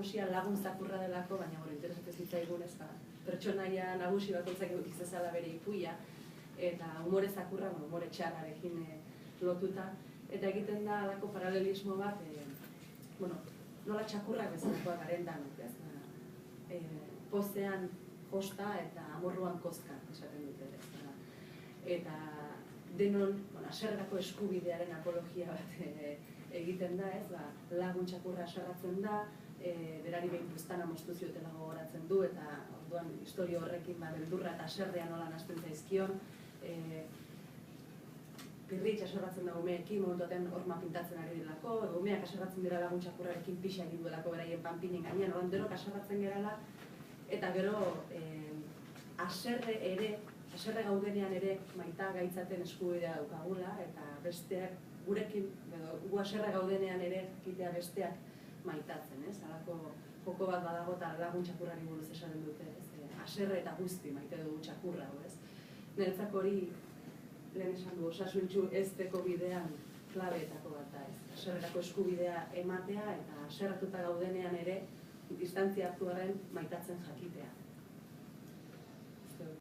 nagusia lagun zakurra delako, baina interesatzen zitzaigun ez, pertsonaia nagusi bakoitzak eduki zezala bere ipuia, eta umore zakurra, umore txarrarekin lotuta, eta egiten da alako paralelismo bat, nola txakurrak bezalakoa garen danok, ez? Pozean josta eta amorruan kozka, esaten dute, ez? Eta denon, haserrerako eskubidearen apologia bat egiten da, ez? Lagun txakurra haserratzen da, berari behin buztana moztu ziotela gogoratzen du, eta orduan historio horrekin beldurra eta haserrea nola nahasten zaizkion, pirritx haserratzen da umeekin, momentuaten horma pintatzen ari delako, umeak haserratzen dira lagun txakurrarekin pixa egin duelako beraien panpinen gainean, oran denok haserratzen gerala, eta gero haserre gaudenean ere maita gaitzaten eskubidea daukagula, eta besteak gurekin, gu haserre gaudenean ere jakitea besteak maitatzen, ez? Halako joko bat badago eta lagun txakurrari buruz esaten dute, haserre eta guzti maite dugu txakurra, ez? Niretzako hori lehen esan du, osasuntxu ezteko bidean klabeetako bat da, ez? Haserrerako eskubidea ematea eta haserratuta gaudenean ere distantzia hartu arren maitatzen jakitea.